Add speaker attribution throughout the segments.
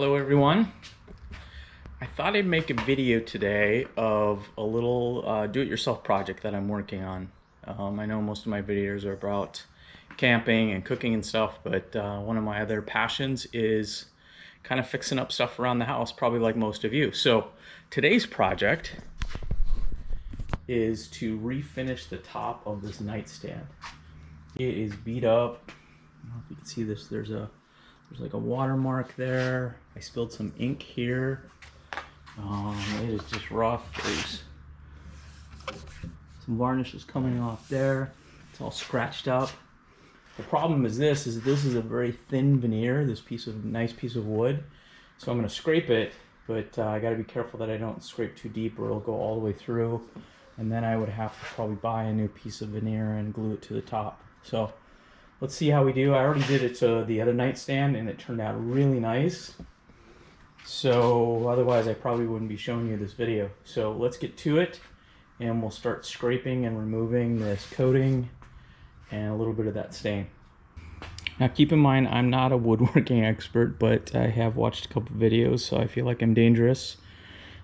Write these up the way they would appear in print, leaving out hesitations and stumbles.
Speaker 1: Hello everyone. I thought I'd make a video today of a little do-it-yourself project that I'm working on. I know most of my videos are about camping and cooking and stuff, but one of my other passions is kind of fixing up stuff around the house, probably like most of you. So today's project is to refinish the top of this nightstand. It is beat up. I don't know if you can see this. There's like a watermark there. I spilled some ink here. It is just rough. There's some varnish is coming off there. It's all scratched up. The problem is this is a very thin veneer, this nice piece of wood. So I'm gonna scrape it, but I gotta be careful that I don't scrape too deep or it'll go all the way through. And then I would have to probably buy a new piece of veneer and glue it to the top. So let's see how we do. I already did it to the other nightstand and it turned out really nice. So otherwise I probably wouldn't be showing you this video. So let's get to it and we'll start scraping and removing this coating and a little bit of that stain. Now keep in mind, I'm not a woodworking expert, but I have watched a couple videos, so I feel like I'm dangerous.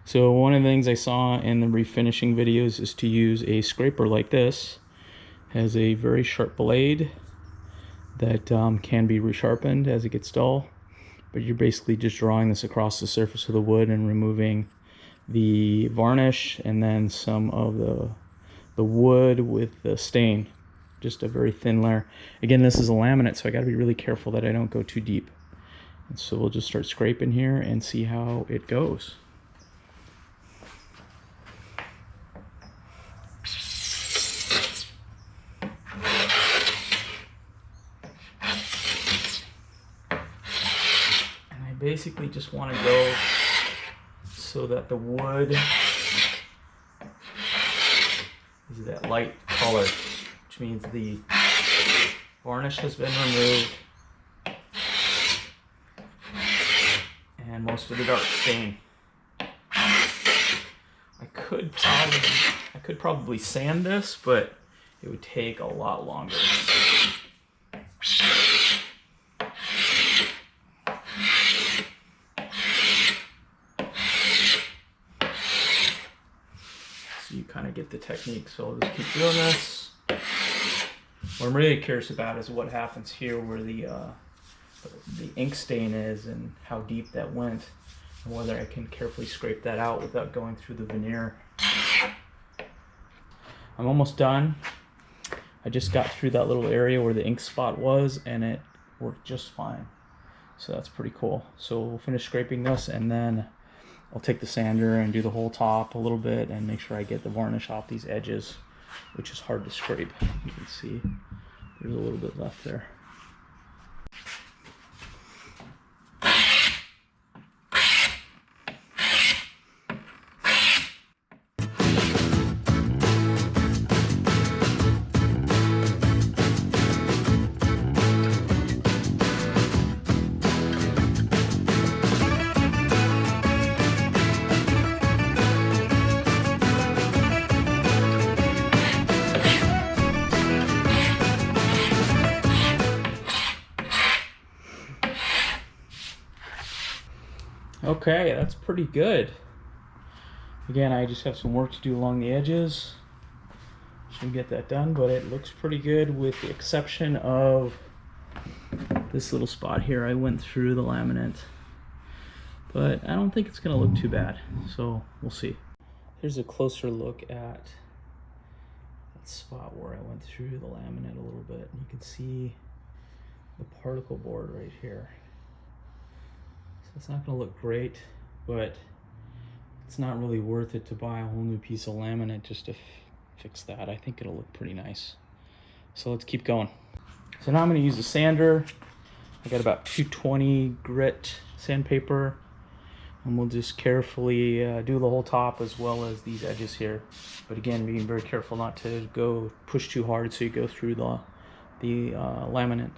Speaker 1: So one of the things I saw in the refinishing videos is to use a scraper like this. It has a very sharp blade that can be resharpened as it gets dull, but you're basically just drawing this across the surface of the wood and removing the varnish and then some of the wood with the stain. Just a very thin layer. Again, this is a laminate, so I got to be really careful that I don't go too deep. And so we'll just start scraping here and see how it goes. Basically just want to go so that the wood is that light color, which means the varnish has been removed and most of the dark stain. I could probably sand this, but it would take a lot longer. You kind of get the technique, so I'll just keep doing this. What I'm really curious about is what happens here where the ink stain is and how deep that went, and whether I can carefully scrape that out without going through the veneer. I'm almost done. I just got through that little area where the ink spot was and it worked just fine. So that's pretty cool. So we'll finish scraping this and then I'll take the sander and do the whole top a little bit and make sure I get the varnish off these edges, which is hard to scrape. You can see there's a little bit left there. Okay, that's pretty good. Again, I just have some work to do along the edges. Should get that done, but it looks pretty good with the exception of this little spot here. I went through the laminate, but I don't think it's gonna look too bad, so we'll see. Here's a closer look at that spot where I went through the laminate a little bit, and you can see the particle board right here. It's not going to look great, but it's not really worth it to buy a whole new piece of laminate just to fix that. I think it'll look pretty nice. So let's keep going. So now I'm going to use a sander. I got about 220 grit sandpaper, and we'll just carefully do the whole top as well as these edges here. But again, being very careful not to go push too hard so you go through the laminate.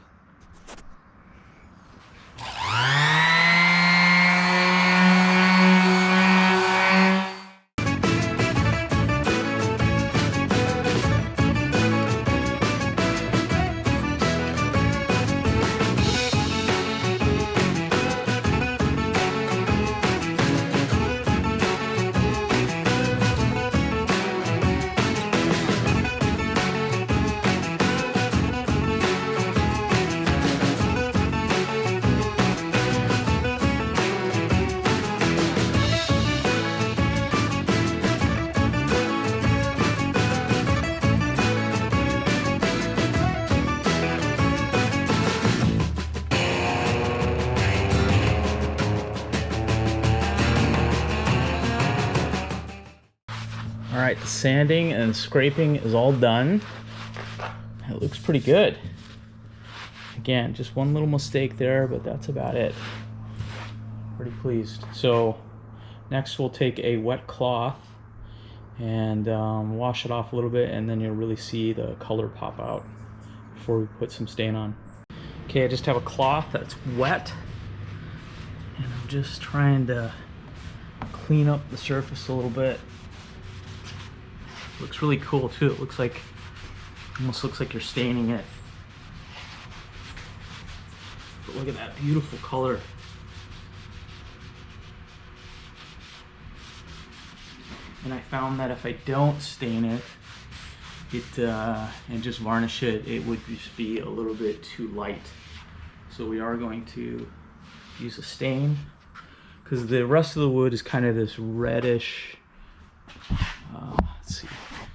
Speaker 1: right, the sanding and scraping is all done. It looks pretty good. Again, just one little mistake there, but that's about it. Pretty pleased. So next we'll take a wet cloth and wash it off a little bit, and then you'll really see the color pop out before we put some stain on. Okay, I just have a cloth that's wet, and I'm just trying to clean up the surface a little bit. Looks really cool too. It looks like, almost looks like you're staining it. But look at that beautiful color. And I found that if I don't stain it, and just varnish it, it would just be a little bit too light. So we are going to use a stain, because the rest of the wood is kind of this reddish, let's see,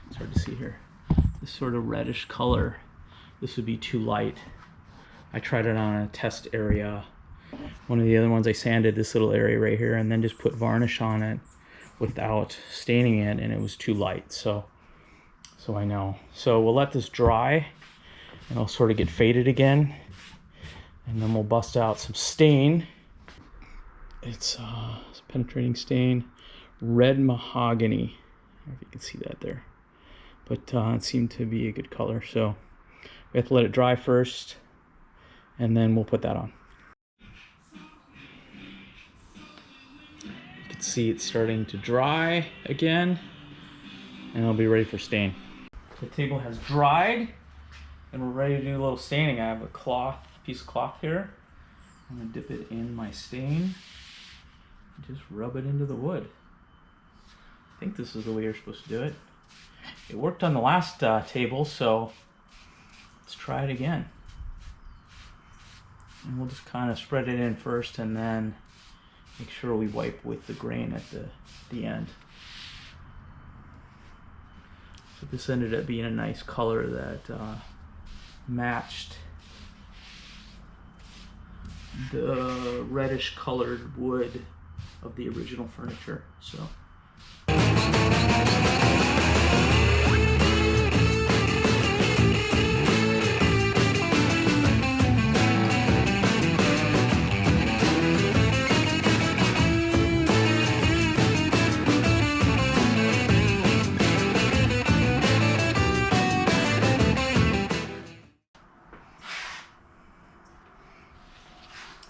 Speaker 1: it's hard to see here, this sort of reddish color. This would be too light. I tried it on a test area. One of the other ones I sanded this little area right here and then just put varnish on it without staining it, and it was too light. So I know. So we'll let this dry and it'll sort of get faded again, and then we'll bust out some stain. It's penetrating stain, red mahogany. I don't know if you can see that there, but it seemed to be a good color. So we have to let it dry first, and then we'll put that on. You can see it's starting to dry again, and it'll be ready for stain. The table has dried, and we're ready to do a little staining. I have a piece of cloth here. I'm gonna dip it in my stain and just rub it into the wood. I think this is the way you're supposed to do it. It worked on the last table, so let's try it again. And we'll just kind of spread it in first, and then make sure we wipe with the grain at the end. So this ended up being a nice color that matched the reddish colored wood of the original furniture. So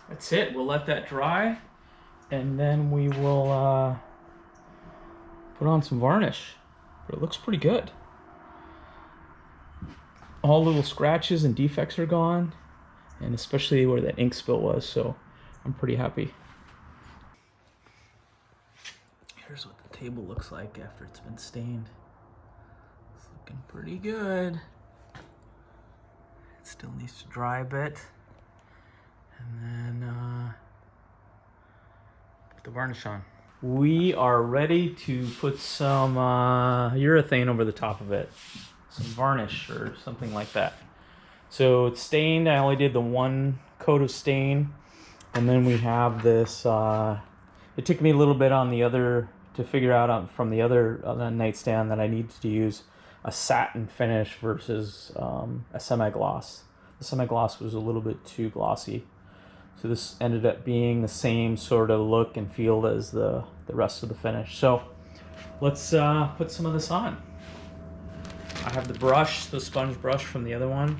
Speaker 1: that's it. We'll let that dry, and then we will put on some varnish. But it looks pretty good. All little scratches and defects are gone, and especially where that ink spill was, so I'm pretty happy. Here's what the table looks like after it's been stained. It's looking pretty good. It still needs to dry a bit. And then put the varnish on. We are ready to put some urethane over the top of it. Some varnish or something like that. So it's stained. I only did the one coat of stain. And then we have this, it took me a little bit on the other, to figure out from the other nightstand that I needed to use a satin finish versus a semi-gloss. The semi-gloss was a little bit too glossy. So this ended up being the same sort of look and feel as the rest of the finish. So let's put some of this on. I have the brush, the sponge brush from the other one.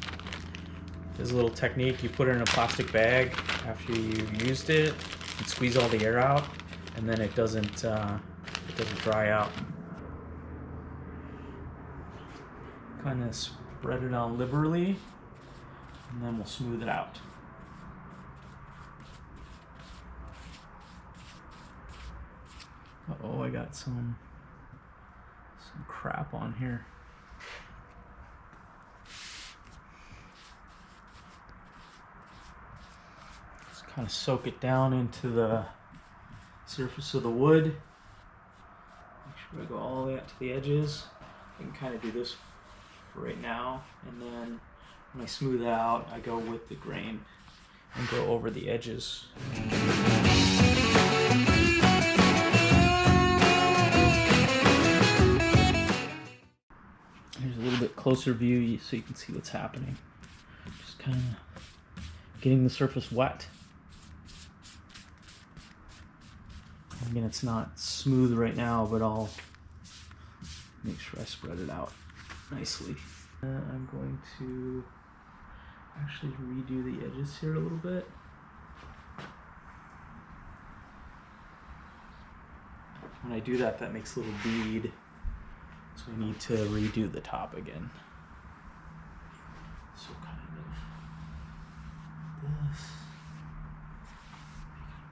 Speaker 1: There's a little technique. You put it in a plastic bag after you've used it and squeeze all the air out, and then it doesn't dry out. Kind of spread it on liberally, and then we'll smooth it out. Uh-oh, I got some crap on here. Just kind of soak it down into the surface of the wood. Make sure I go all the way out to the edges. I can kind of do this for right now, and then when I smooth out, I go with the grain and go over the edges. bit closer view so you can see what's happening. Just kind of getting the surface wet. Again, it's not smooth right now, but I'll make sure I spread it out nicely. I'm going to actually redo the edges here a little bit. When I do that, that makes a little bead, so I need to redo the top again. So kind of this,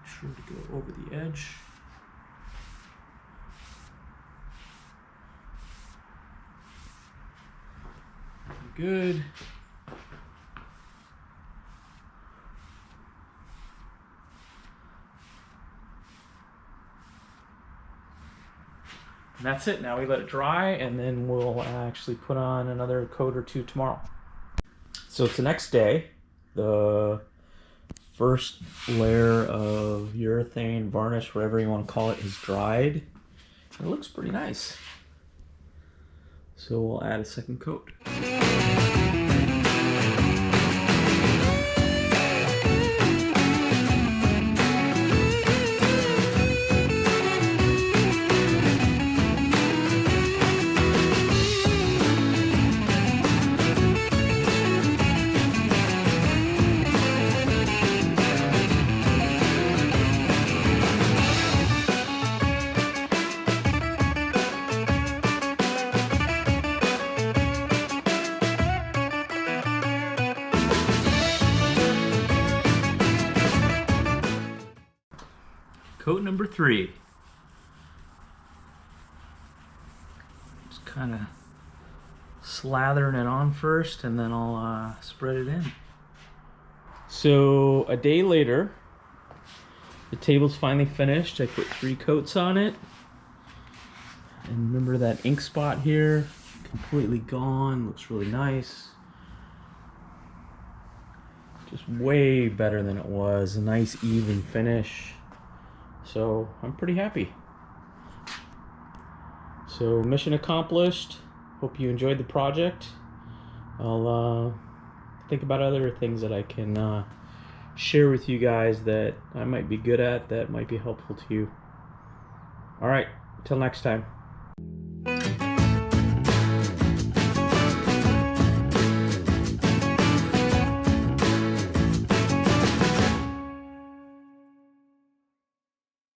Speaker 1: making sure to go over the edge. Good. And that's it. Now we let it dry, and then we'll actually put on another coat or two tomorrow. So it's the next day. The first layer of urethane, varnish, whatever you want to call it, is dried. It looks pretty nice. So we'll add a second coat. Coat number 3. Just kind of slathering it on first, and then I'll spread it in. So a day later, the table's finally finished. I put 3 coats on it. And remember that ink spot here? Completely gone. Looks really nice. Just way better than it was. A nice even finish. So I'm pretty happy. So mission accomplished. Hope you enjoyed the project. I'll think about other things that I can share with you guys that I might be good at, that might be helpful to you. All right, until next time.